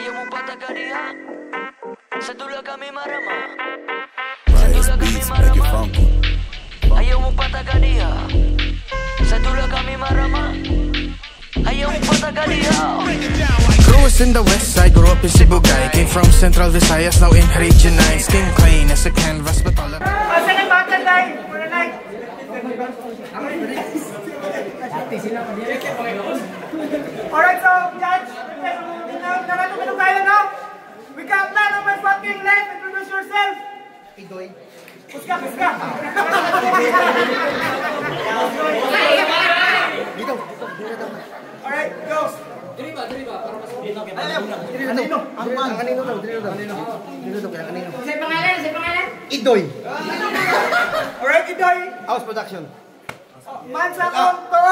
Ayaw mo pataga diha. Sa dula kami marama. Riot's beats make it funky. Ayaw mo pataga diha. Sa dula kami marama. Ayaw mo pataga diha. Cruise in the west side, grew up in Cebu guy. Came from Central Visayas, now in Region 9. Skin clean as a canvas, but all around. Saan ang battle line? For the night. Alright, so, Judge, narato ka tayo na? We count na naman fucking left. Introduce yourself. Idoy. Puska, puska. Dito. Alright, go. Kanino? Ang kanino daw. Dito daw, kaya kanino. Say pangalan, say pangalan. Idoy. Alright, Idoy. House production. Mansa kong to.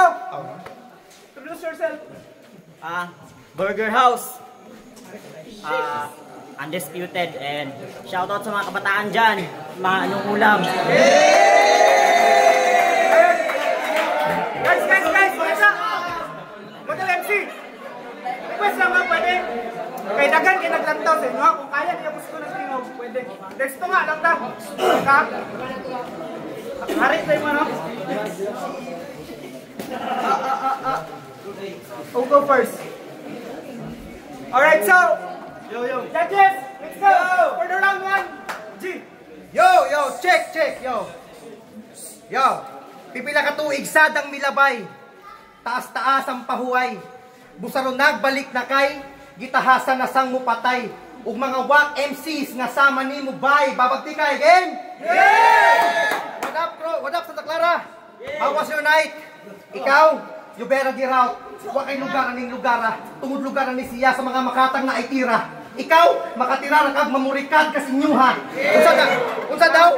Introduce yourself. Burger House. Undisputed, and shoutout sa mga kabataan dyan, mga anong ulam. Guys, Mansa. Model MC. Request lang nga pwede. Kay dagan kay naglantaw sa inyo. Kung kaya niya gusto ng tingog, pwede. Next to nga, lang ta. Hari tayo mo, no? Who go first? Alright, so judges, let's go for the round one. G. Yo, check, yo. Pipila ka tuig sadang milabay. Taas-taas ang pahuway. Busaron nagbalik na kay, gitahasan na sang mupatay. Ug mga wak MCs nga sama ni mo bay, babagti ka again? Yeah! What up Santa Clara? How was your night? Ikaw, you better get out. Wa kay lugar aning lugara, tungod lugar ni siya sa mga makatang na ay tira. Ikaw, makatira ra kag mamurikat kasi nyuha. Unsa daw?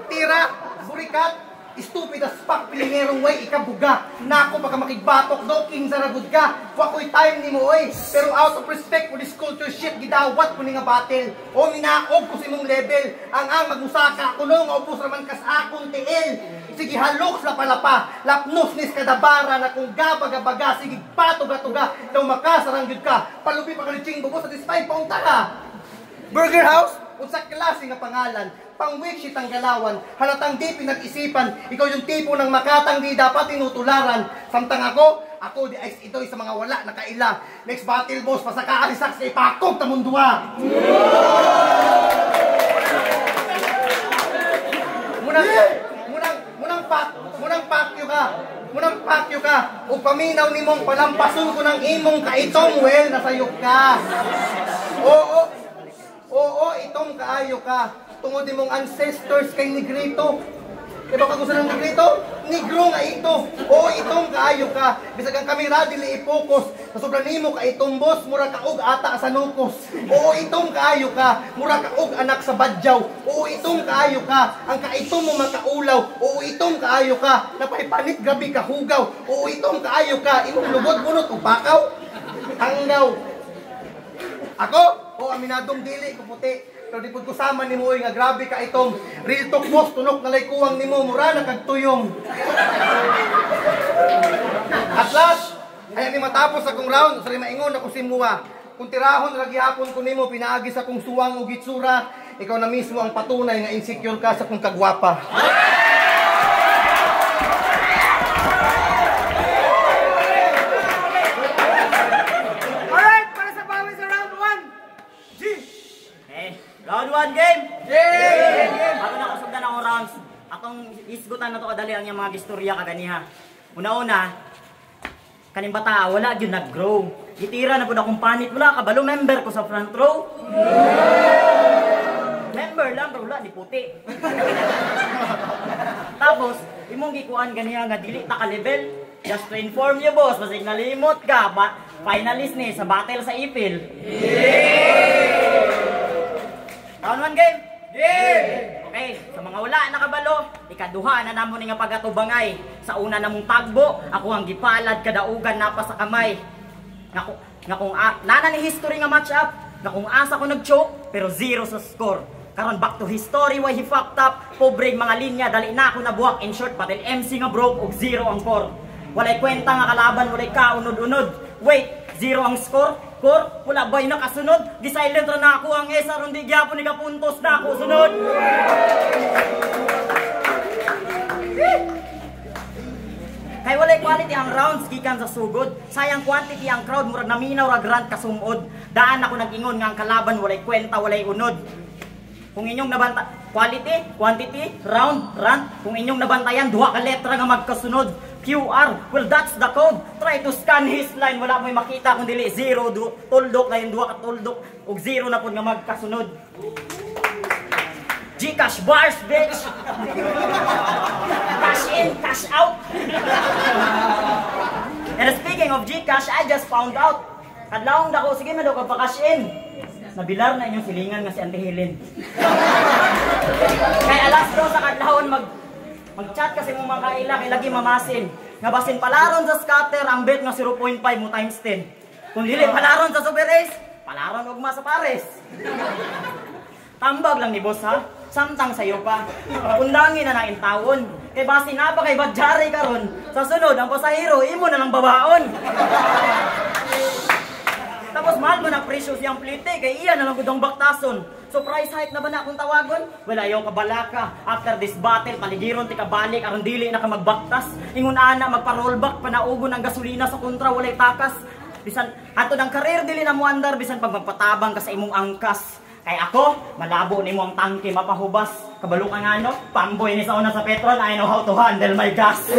Tira, burikat, stupid as fuck pilingerong way ikabuga. Nako baka makigbatok do king saragud ka. Wa koy time nimo oy. Pero out of respect for this culture shit gidawat ko ni nga battle. O minaog ko sa imong level. Ang magusaka kuno nga ubos raman kas akong tiil. Sige halok sa palapa. Lapnos nis kadabara na kung gabaga-baga sige patuga-tuga daw makasarang gyud ka. Palubi pa kalitsing bubo satisfied pa unta ka. Burger House, unsa klase nga pangalan? Pang-weak shit ang galawan, halatang di pinag-isipan, ikaw yung tipo ng makatang di dapat tinutularan. Samtang ako di ice ito sa mga wala na kaila. Next battle boss, pasakaalisak sa ipakog ta mundua. Munang pakyo ka. O paminaw nimong palampasun ko ng imong kaitong well nasayok ka. Oo, itong kaayo ka. Tungod imong ancestors kay Negrito. Diba ka gusto ng Negrito? Negro nga ito. Oo, itong kaayo ka. Bisag ang kamera dili i-focus. Sa sobra nimo ka itong boss, mura kaog ata sa nukos. Oo, itong kaayo ka. Mura kaog anak sa badyaw. Oo, itong kaayo ka. Ang kaitong mo makaulaw. Oo, itong kaayo ka. Napaipanit gabi ka hugaw. Oo, itong kaayo ka. Imong lugod bunot upakaw. Hanggaw. Ako? Oo, aminadong dili ko puti. Pero di po kusama ni mo nga grabe ka itong real talk boss, tunok na kuwang ni mo, mura na kagtuyong. At last, ay ni matapos akong round, sa maingon ako si Mua. Kung tirahon lagi hapon ko nimo, pinaagi sa kong suwang o gitsura, ikaw na mismo ang patunay nga insecure ka sa kong kagwapa. Round 1 game! Yeah! Bago na ako sugdan akong rounds, atong isgutan na to kadali ang yung mga gistorya kaganiha. Una-una, kaning bata, wala yun nag-grow. Itira na po na kong panit, wala kabalo member ko sa front row. Member lang, pero wala, di puti. Tapos, imong gikuan ganiha nga dili ta ka-level. Just to inform you boss, masig nalimot ka, finalist ni sa battle sa ipil. Round 1 game? Yeah! Okay, sa mga wala nakabalo, ikaduha na namo ni nga pagatubangay. Sa una namong tagbo, ako ang gipalad kadaugan napa sa kamay. Nga kung nana ni history nga match up, nga kung asa ko nag-choke, pero 0 sa score. Karon back to history, why he fucked up, pobre mga linya, dali na ako nabuwak. In short, battle MC nga broke, og 0 ang core. Walay kwenta nga kalaban, walay kaunod-unod. Wait, 0 ang score? Kor, wala ba'y nakasunod? Gisilent ra na ako ang S, aron di gyapon ni kapuntos na ako sunod. Kay walay quality ang rounds gikan sa sugod. Sayang quantity ang crowd murag naminaw ra grand kasumod. Daan ako nag-ingon nga ang kalaban walay kwenta, walay unod. Kung inyong nabanta quality, quantity, round, run, kung inyong nabantayan duha ka letra nga magkasunod. QR, well that's the code. Try to scan his line, wala mo'y makita kung dili zero, tuldok na yung duha ka tuldok ug zero na pud nga magkasunod. Gcash bars, bitch! Cash in, cash out! And speaking of Gcash, I just found out. Kadlawang dako, sige man daw ka pa-cash in. Nabilar na inyong silingan nga si Auntie Helen. Kay alas 2 sa kadlawon mag-chat kasi mong mga kaila kay lagi mamasin. Nga basin palaron sa scatter ang bet nga 0.5 mo times 10. Kung dili palaron sa Super Ace, palaron ugma sa pares. Tambag lang ni boss ha. Samtang sayo pa. Undangin na na intawon. Kay basi na pa kay badjari karon. Sa sunod ang pasahero imo na lang babaon. Tapos mahal mo na presyo siyang plite kay iya na lang gudong baktason. So price hike na ba na akong tawagon? Well, ayaw ka balaka. After this battle, paligiron ti ka balik aron dili na ka magbaktas. Ingon ana magpa-rollback panaugon ang gasolina sa kontra walay takas. Bisan hatod ang career dili na mo andar bisan pag magpatabang ka sa imong angkas. Kay ako, malabo nimo ang tangke mapahubas. Kabalo ka nga no, pamboy ni sa una sa Petron, I know how to handle my gas.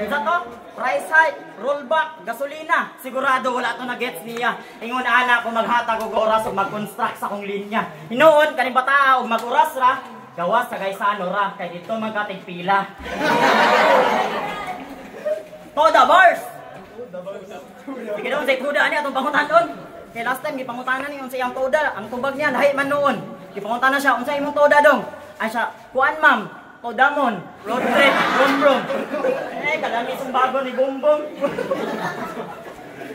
Unsa to? Price hike, rollback, gasolina. Sigurado wala to na gets niya. Ingon ana ko maghatag og oras ug mag-construct sa akong linya. Hinuon kaning bata og mag-oras ra, gawas sa gaysano ra kay dito magkatig pila. Toda bars. Sige daw say toda ani atong pangutanon. Kay last time gipangutanan ni unsa iyang toda, ang tubag niya lahi man noon. Gipangutanan siya unsa imong toda dong? Ay siya, kuan ma'am, todamon, road trip, brum. Eh kalami sung bago ni bumbong.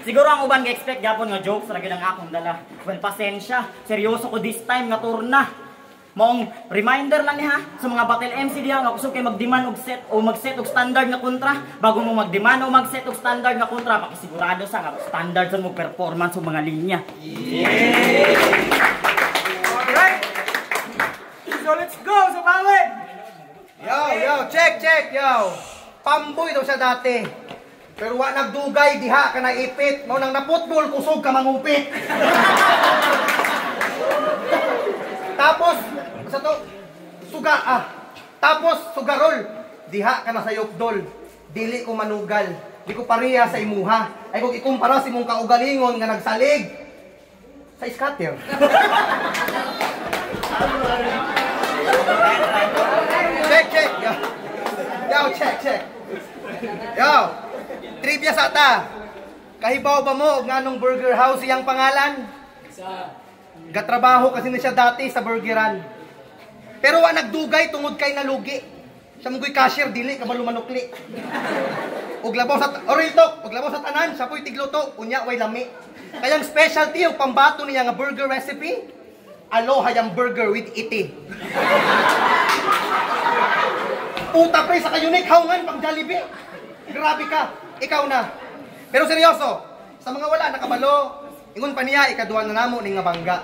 Siguro ang uban ga-expect gyapon nga jokes ra gyud ang akong dala. Well, pasensya, seryoso ko this time nga turna. Maong reminder lang niya sa mga battle MC diha nga kusog kay mag-demand og set o mag-set og standard nga kontra. Bago mo mag-demand o mag-set og standard nga kontra, pakisigurado sa nga standard sa mo performance og mga linya. Alright. So let's go sa bawin. Yo, check, yo. Pamboy daw siya dati. Pero wa nagdugay diha ka na ipit. Mao nang naputbol kusog ka mangupit. Tapos sa to suga tapos sugarol diha ka na sa yukdol. Dili ko manugal, di ko pareha sa imuha. Ay kung ikumpara si mong kaugalingon nga nagsalig sa scatter. check. Yo, check. Yo, trivia sa ta. Kahibaw ba mo nga nung burger house iyang pangalan? Gatrabaho kasi na siya dati sa burgeran. Pero wa nagdugay tungod kay nalugi. Siya munggoy cashier dili kabalo manukli. Og labaw sa tanan, siya po'y tigluto, unya way lami. Kayang specialty og pambato niya nga burger recipe, aloha yang burger with iti. Puta pre sa kayunik haungan pang Jollibee. Grabe ka, ikaw na. Pero seryoso, sa mga wala nakabalo, ingon pa niya ikaduha na namo ning nga bangga.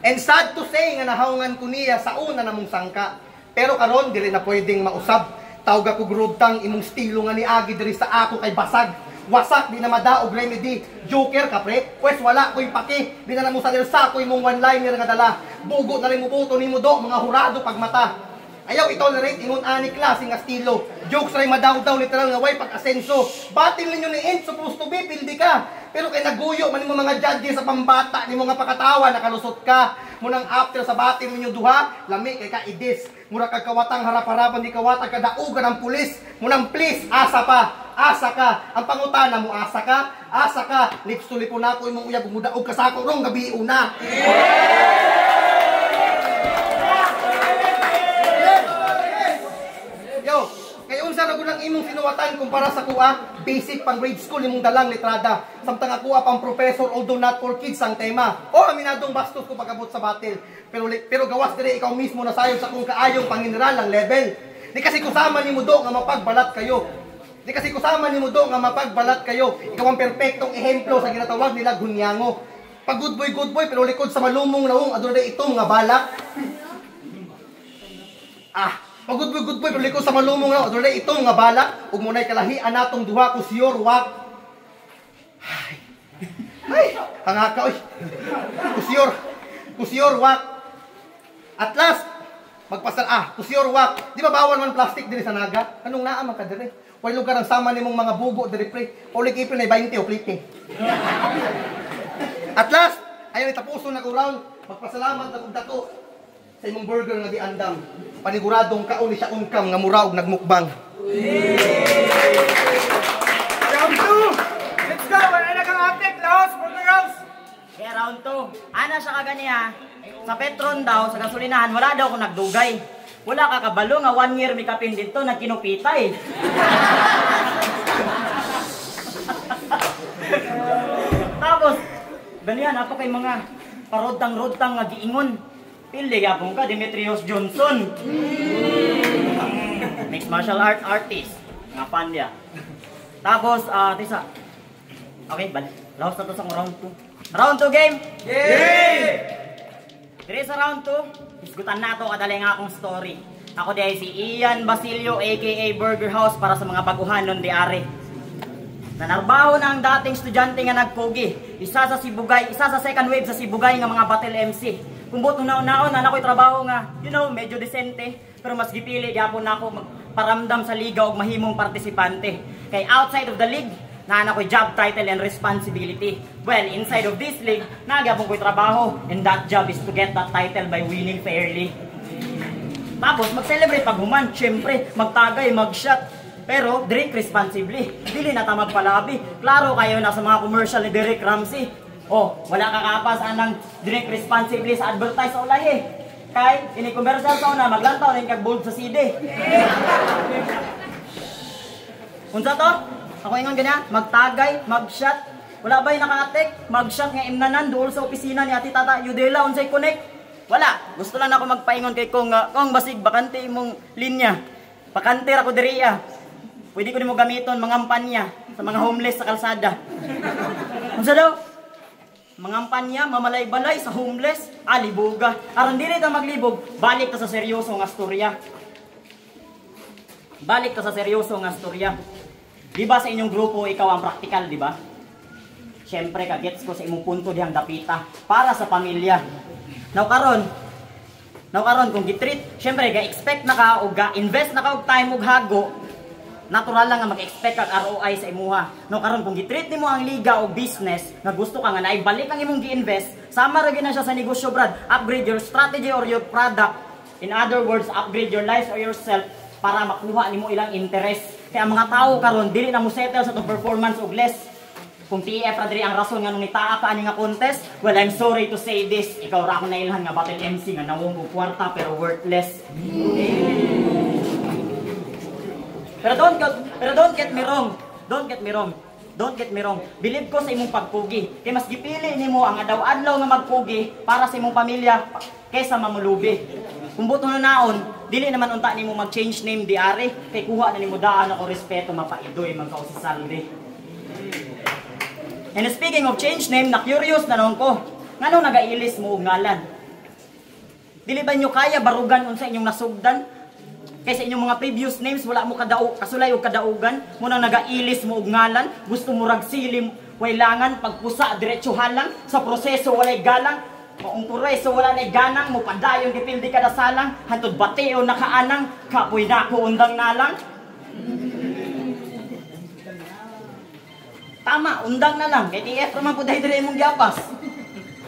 And sad to say nga nahaungan ko niya sa una namong sangka. Pero karon dili na pwedeng mausab. Tawag ako grudtang imong estilo nga niagi diri sa ako kay basag. Wasak di na madaog remedy. Joker ka pre. Pwes wala ko'y paki. Di na mo sa ko imong one-liner nga dala. Bugo na rin mo buto nimo do mga hurado pagmata. Ayaw itolerate ingon ani klase nga estilo. Jokes ray madaw-daw literal nga way pag-asenso. Batil ninyo ni Int supposed to be pildi ka. Pero kay naguyo man nimo mga judges sa pambata nimo nga pakatawa nakalusot ka. Munang after sa batil ninyo duha, lami kay ka idis. Mura kag kawatang harap-harapan di kawatag kadaugan ng pulis. Munang please asa ka. Ang pangutana mo asa ka. Lips to lipon ako imong uyab mudaog ka sa ako rong gabi una. Yo, kay unsa ra gud ang imong sinuwatan kumpara sa kuha, basic pang grade school imong dalang litrada. Samtang ako pang professor although not for kids ang tema. O aminadong bastos ko pagabot sa battle. Pero gawas dire ikaw mismo nasayod sa kung kaayong panginral ang level. Di kasi kusama ni Mudo nga mapagbalat kayo. Di kasi kusama ni Mudo nga mapagbalat kayo. Ikaw ang perpektong ehemplo sa ginatawag nila gunyango. Pag good boy, pero likod sa malumong naong aduna itong nga balak. Pag good boy, pero likod sa malumong naong aduna itong nga balak. Ug munay kalahian natong duha ko siyor wak. Ay, hangaka oy. Kusiyor wak. At last, kusiyor wak. Di ba bawal man plastic diri sa naga? Anong naa man ka diri? Way lugar ang sama nimong mga bugo diri pre. Ulik ipin ay 20 o plite. At last, ayaw itapuso na ko round. Magpasalamat na kong dato sa imong burger nga giandam. Paniguradong kaon ni siya unkam nga mura og nagmukbang. Round 2! Let's go! Wala na kang update, Laos! Burger House! Kaya round 2. Ana siya kaganiya. Sa Petron daw, sa gasolinahan, wala daw kung nagdugay. Wala ka kabalo nga 1 year may kapin dito na kinupitay. Tapos, ganiyan, apa kay mga parodtang-rodtang nga giingon. Pili yapon ka, Demetrius Johnson. Mixed martial art artist. Nga pandya. Tapos, tisa. Okay, balik. Laos na to sa round 2. Round 2 game? Game! Dire sa round 2, isgutan na to kadali nga akong story. Ako di ay si Ian Basilio aka Burger House para sa mga baguhanon di are. Nanarbaho na ang dating estudyante nga nagpogi. Isa sa Sibugay, isa sa second wave sa Sibugay nga mga battle MC. Kung buto naon-naon na ako'y trabaho nga, medyo desente, pero mas gipili gyapon nako magparamdam sa liga og mahimong partisipante. Kay outside of the league, na ako'y job title and responsibility. Well, inside of this league, nagyapon ko'y trabaho, and that job is to get that title by winning fairly. Tapos, mag-celebrate pag human, syempre, magtagay, mag-shot. Pero, drink responsibly. Dili na ta magpalabi. Klaro kayo na sa mga commercial ni Derek Ramsey. Wala kakapas anang drink responsibly sa advertise sa ulay Kay, ini-commercial sa una, maglantaw na yung kag-bold sa CD. Unsa to? Ako ingon ganyan, magtagay, mag-shot. Wala ba'y naka-attack? Mag-shot nga imnanan dool sa opisina ni Ati Tata Yudela unsay connect? Wala. Gusto lang ako magpaingon kay kung basig bakante imong linya. Bakante ra ko diriya. Pwede ko nimo gamiton mangampanya sa mga homeless sa kalsada. Unsa daw? Mangampanya, mamalay-balay sa homeless, alibuga. Aron dili ta maglibog, balik ta sa seryoso nga storya. Balik ta sa seryoso nga storya. Di ba sa inyong grupo, ikaw ang praktikal, di ba? Siyempre, kagets ko sa imong punto dihang dapita para sa pamilya. Now karon kung gitreat, siyempre, ga-expect na ka o ga-invest na ka og time og hago, natural lang nga mag-expect kag ROI sa imuha. Now karon kung gitreat nimo ang liga o business, nga gusto ka nga naibalik ang imong gi-invest, sama ra gyud na siya sa negosyo, brad. Upgrade your strategy or your product. In other words, upgrade your life or yourself para makuha nimo ilang interest. Kaya ang mga tao karon dili na mo settle sa tong performance og less. Kung TF ra diri ang rason nga nung nitaa ka ani nga contest, well, I'm sorry to say this, ikaw ra ako nailhan nga battle MC nga nawong og kwarta pero worthless. Pero don't get me wrong. Don't get me wrong. Believe ko sa imong pagpugi. Kay mas gipili nimo ang adlaw-adlaw nga magpugi para sa imong pamilya kaysa mamulubi. Kung buto na naon, dili naman unta nimo mag-change name di are, kay kuha na nimo daan ako respeto mapaidoy man kao sa saldi. And speaking of change name, na curious na noon ko. Ngano nagailis mo og ngalan? Dili ba nyo kaya barugan unsa inyong nasugdan? Kaysa inyong mga previous names wala mo kasulay og kadaugan, mo nang nagailis mo og ngalan, gusto mo rag silim, wailangan pagpusa diretso halang, sa proseso walay galang. Maong proseso wala nay ganang mo padayon gipildi kada salang, hantud bateo nakaanang, kapoy nako undang nalang. Tama, undang na lang. Kay TF naman po dahil dili mong giapas.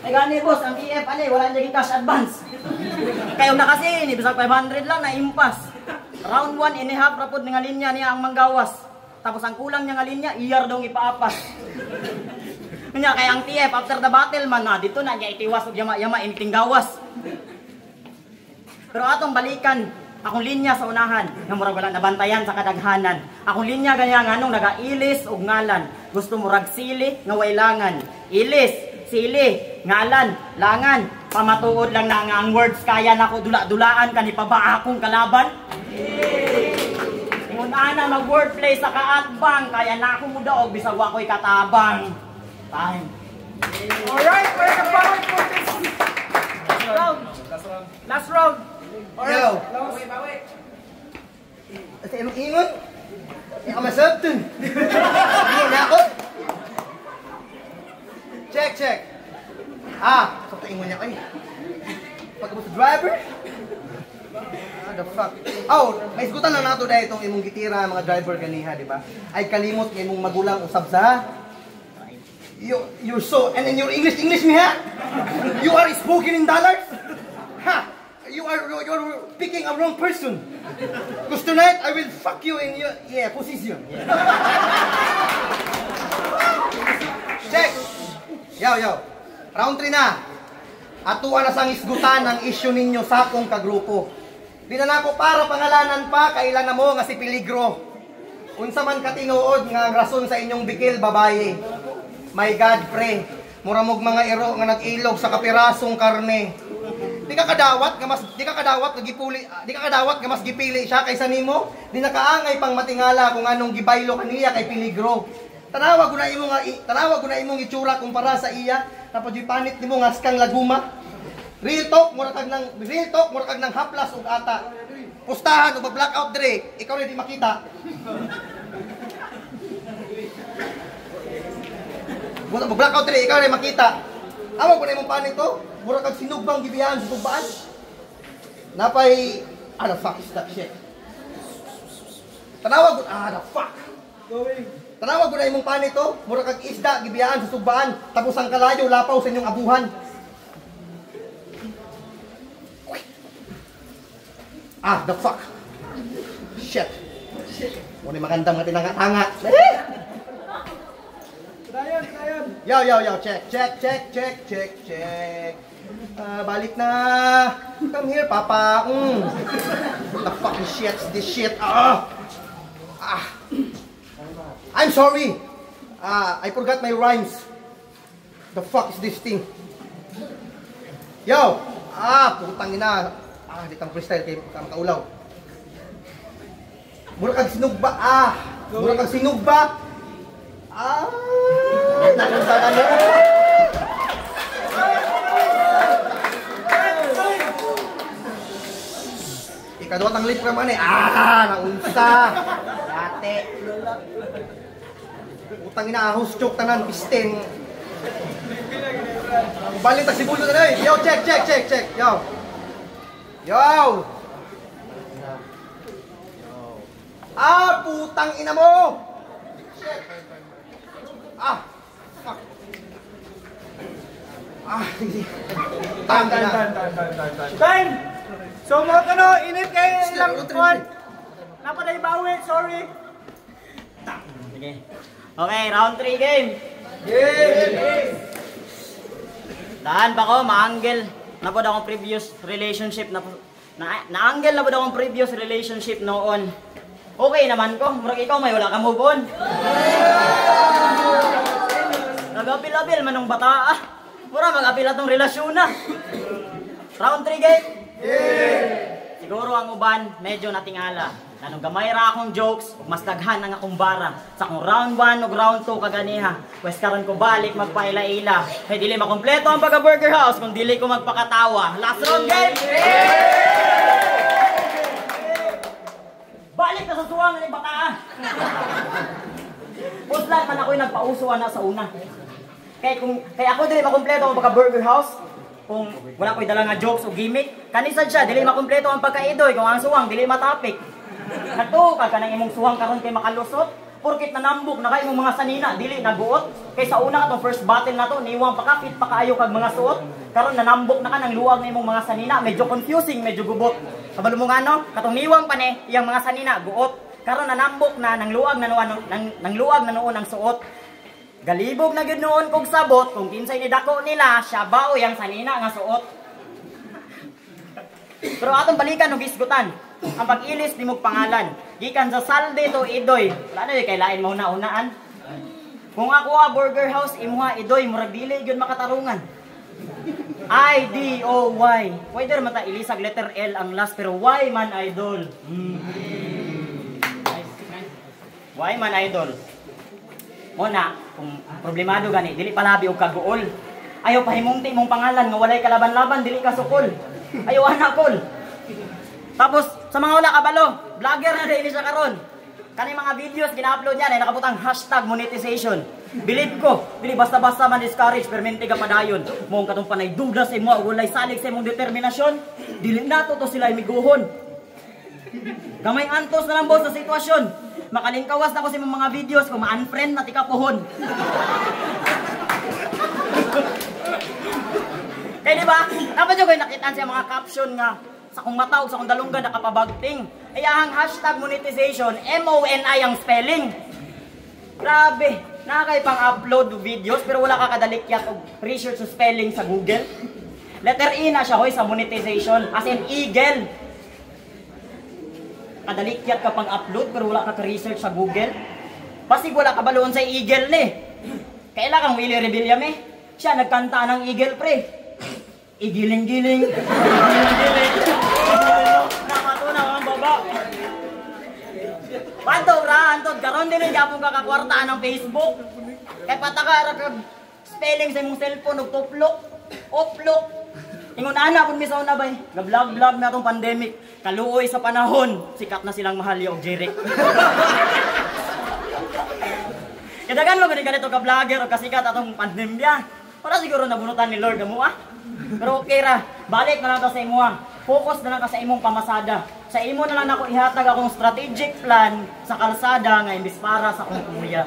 Ay gani boss, ang TF wala niya cash advance. Kayo na kasi ni bisag 500 lang na impas. Round 1 and a half rapod nga linya niya ang manggawas. Tapos ang kulang niya nga linya, iyar daw ipaapas. Kanya kay ang TF after the battle man na dito na niya itiwas og yama-yama imiting gawas. Pero atong balikan akong linya sa unahan, nga murag wala nabantayan sa kadaghanan. Akong linya ganyan nganong nagailis og ngalan. Gusto mo rag sili nga wailangan. Ilis, sili, ngalan, langan. Pamatuod lang na nga ang words kaya nako dula-dulaan kanipaba akong kalaban. Ingon ana mag-wordplay sa kaatbang, kaya na ako mo daog, bisag ako'y katabang. Time. Alright, we're the power for this round. Last round. Yo. Sa imong ingon? Ikaw masabton. Ingon na ako. Check. So ingon niya ay. Pagkabot sa driver? The fuck? Oh, may isgutan lang nato dahil itong imong gitira mga driver ganiha, di ba? Ay kalimot ng imong magulang usab sa you're so, and in your English me ha? You are spoken in dollars? Ha? You're picking a wrong person. Because tonight I will fuck you in your position. Check. Yo. Round 3 na. Atuwa na sang isgutan ang issue ninyo sa akong kagrupo. Di na nako para pangalanan pa, kailan na mo nga si Peligro. Unsa man katinuod nga ang rason sa inyong bikil babaye. My God, pre. Mura mog mga iro nga nag-ilog sa kapirasong karne. Di ka kadawat nga mas gipili siya kaysa nimo. Di nakaangay pang matingala kung anong gibaylo kaniya kay Peligro. Tanawa ko na imong itsura kumpara sa iya. Tapos panit nimo nga skang laguma. Real talk mura kag nang haplas ug ata. Pustahan ug blackout dire, ikaw na di makita. Mura blackout dire, ikaw na makita. Amo ko na imong panit to, mura kag sinugbang gibiyahan sa tubaan. Napay the fuck is that shit? Tanawag the fuck. Tanawag ko na imong panit to, mura kag isda gibiyahan sa tubaan, tapos ang kalayo lapaw sa inyong abuhan. The fuck. Shit. Muna magandang mga tinanga-tanga. Yo. Check. Balik na. Come here, papa. What the fucking shit's this shit? I'm sorry. I forgot my rhymes. The fuck is this thing? Yo. Putang ina. Di kang freestyle kay makaulaw. Mura kag sinugba. Nakunsa na mo. Ikaduat ang lip man eh. Naunsa. Dati. Utang ina ahos chok tanan pisting. Balik ta sibulyo na dai. Yo, check. Yo! Putang ina mo! Fuck. Sige. Time! So mga init kayo lang kuwan. Napaday bawi, sorry. Sige. Okay, round 3 game. Daan ba ko, ma-angle. Napod akong previous relationship na-angle na po akong previous relationship noon. Okay naman ko, murag ikaw may wala ka move on. Nag-apil-apil manong bata Mura mag-apil atong relasyon na. Round 3 game. Siguro ang uban medyo natingala. Nanong gamay ra akong jokes, mas daghan ang akong bara. Sa akong round 1 ug round 2 kaganiha. Wes karon ko balik magpaila-ila. Kay dili makompleto ang pagka-burger house kung dili ko magpakatawa. Last round game. Balik na sa suwang ni baka. Puslan man ako'y nagpausuan na sa una. Kaya ako dili makompleto ang pagka-burger house. Kung wala ko'y dala nga jokes o gimmick, kanisad siya, dili makompleto ang pagkaidoy kung ang suwang, dili matapik. Natuka ka ng imong suwang karon kay makalusot, porkit nanambok na kay imong mga sanina, dili naguot. Kay sa una katong first battle na to, niwang pakapit pa kaayo kag mga suot, karon nanambok na ka ng luwag na imong mga sanina, medyo confusing, medyo gubot. Kabalo mo nga no, katong niwang pa ni, iyang mga sanina, guot. Karon nanambok na ng luwag na noon ang suot. Galibog na gyud noon kog sabot kung kinsay ni dako nila siya bao yang sanina nga suot. Pero atong balikan og isgutan. Ang pag-ilis ni mong pangalan. Gikan sa salde to idoy. Wala na kay lain mo una-unaan. Kung ako burger house imuha idoy murag dili gyud makatarungan. I-D-O-Y. Pwede naman ta ilisag letter L ang last pero Y man idol. Y man idol. Muna, kung problemado gani, dili palabi og kaguol. Ayaw pahimungti mong pangalan nga walay kalaban-laban, dili ka sukol. Ayaw anakol. Tapos sa mga wala kabalo, vlogger na din siya karon. Kani mga videos gina-upload niya ay nakabutang #monetization. Believe ko, dili basta-basta man discourage permente ka padayon. Mo katong panay duda sa imo, walay salig sa imong determinasyon, dili nato to sila imiguhon. Gamay antos na lang boss sa sitwasyon. Makalingkawas na ko sa imong mga videos kung ma-unfriend na tikapuhon. Kaya diba, dapat nyo kayo nakitaan sa mga caption nga sa kong matawag, sa kong dalunggan nakapabagting. Ayahang #monetization, M-O-N-I ang spelling. Grabe, nakakay pang upload videos pero wala ka kadalikyat o research o spelling sa Google. Letter E na siya hoy sa monetization, as in eagle. Kadalikyat ka pang upload pero wala ka ka-research sa Google. Pasig wala ka baluon sa eagle ni. Kailan kang Willie Rebilla me? Siya nagkanta ng eagle pre. Igiling-giling. Igiling-giling. Nakatuna ang baba. Pantog ra, antod karon din gyapon ka kakwartaan ng Facebook. Kay pataka ra kag spelling sa imong cellphone ug tuplok, oplok. Ingon ana kun misaw na bay. Ga-vlog na tong pandemic. Kaluoy sa panahon, sikat na silang Mahalyo og Jeric. Kadagan mo ganito ka vlogger o kasikat atong pandemya. Para siguro nabunutan ni Lord amo ah. Pero okay ra, balik na lang ka sa imo ah. Focus na lang ka sa imong pamasada. Sa imo na lang ako ihatag akong strategic plan sa kalsada nga imbis para sa akong kuya.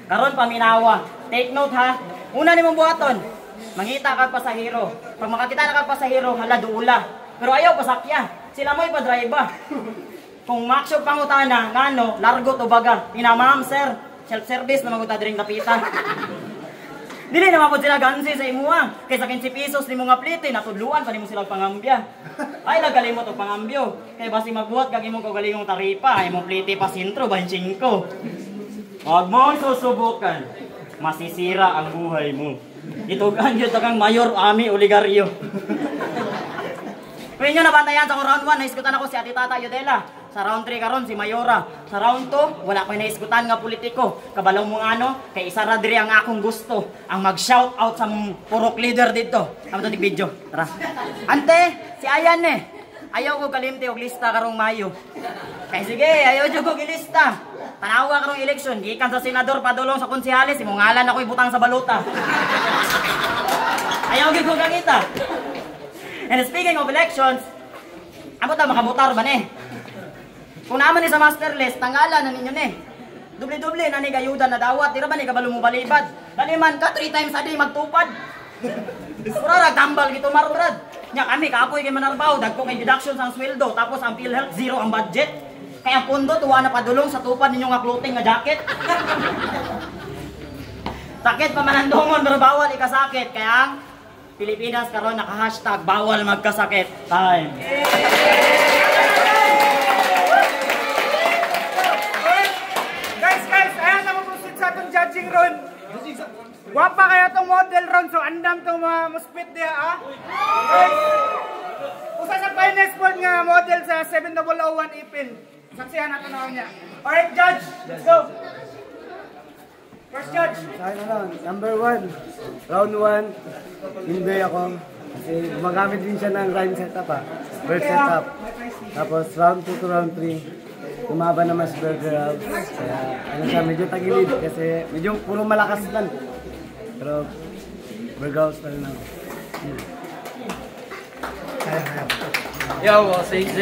Karon paminawa, take note ha. Una nimong buhaton, mangita kag pasahero. Pag makakita na kag pasahero, hala duula. Pero ayaw pasakya. Sila mo'y pa-drive. Kung maksyo pangutana, ngano, largo to baga. Ma'am sir, self-service na maguta diring kapitan. Dili naman po sila gansi sa imuha. Kaysa 15 pesos ni mga plite, natudluan pa ni mo sila pangambya. Ay, nagalimot o pangambyo. Kaya basi magbuhat kag imong kaugalingong taripa, imong plite pa sintro, 25. Huwag mong susubukan. Masisira ang buhay mo. Itugan yun kang mayor, ami, oligaryo. Kaya nyo nabantayan sa round 1, naiskutan ako si Ati Tata Yudela. Sa round 3 karon si Mayora. Sa round 2, wala ko naiskutan nga politiko. Kabalaw mo ano, kay isa ra diri ang akong gusto. Ang mag-shout out sa purok leader dito. Amo to di video. Tara. Ante, si Ayan eh. Ayaw ko kalimti og lista karong Mayo. Kay sige, ayaw jud ko gilista. Tanawa karong eleksyon, gikan sa senador padulong sa konsehalis, imong ngalan ako ibutang sa balota. Ayaw gyud ko kakita. And speaking of elections, amo ta makabutar ba ni? Kung naman ni sa master list, tanggalan na ninyo ni. Doble-doble na ni gayuda na dawat, tira ba ni kabalo mo balibad? Dali man ka 3 times a day magtupad. Pura tambal gito marurad. Nya kami kaapoy kay manarbaw, dagko kay deductions ang sweldo, tapos ang PhilHealth zero ang budget. Kaya ang pundo tuwa na padulong sa tupad ninyo nga clothing nga jacket. Sakit pa man ang dungon pero bawal ikasakit. Kaya ang Pilipinas karon naka-hashtag bawal magkasakit time. Guys, ayan na mag-proceed sa itong judging ron. Wapa kaya itong model ron, so andam itong mga muspit niya, ah. Guys, usa sa finest sport nga model sa 7001 Ipin. Saksihan natin ako niya. Alright, judge, let's go. First judge. Saan lang, number 1, round 1, hindi ako. Kasi gumagamit din siya ng rhyme setup bird setup. Tapos round 2 to round 3, lumaban naman si Burger House. Kaya ano siya, medyo tagilid kasi medyo puro malakas lang. Pero Burger House pa rin ako. Yo, CJ,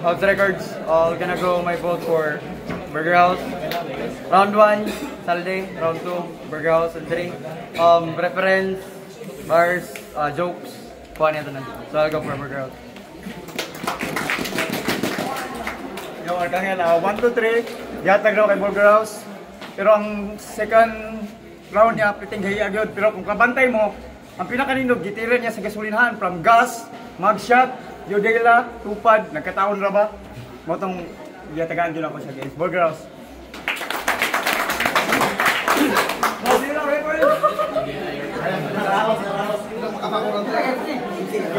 Hobbs Records, all gonna go my vote for Burger House. Round 1, Salde. Round 2, Burger House. And 3, reference, bars, jokes, kuha niya ito na. So I'll go for Burger House. Yo, Arcangel, 1, 2, 3, yatag daw kay Burger House. Pero ang second round niya, piting hiya yun. Pero kung kabantay mo, ang pinakaninog, gitiran niya sa gasolinahan from gas, mugshot, Yodela, tupad, nagkataon ra ba? Mo tong yatagaan dyan ako siya guys. Burger House. Papa ko lang.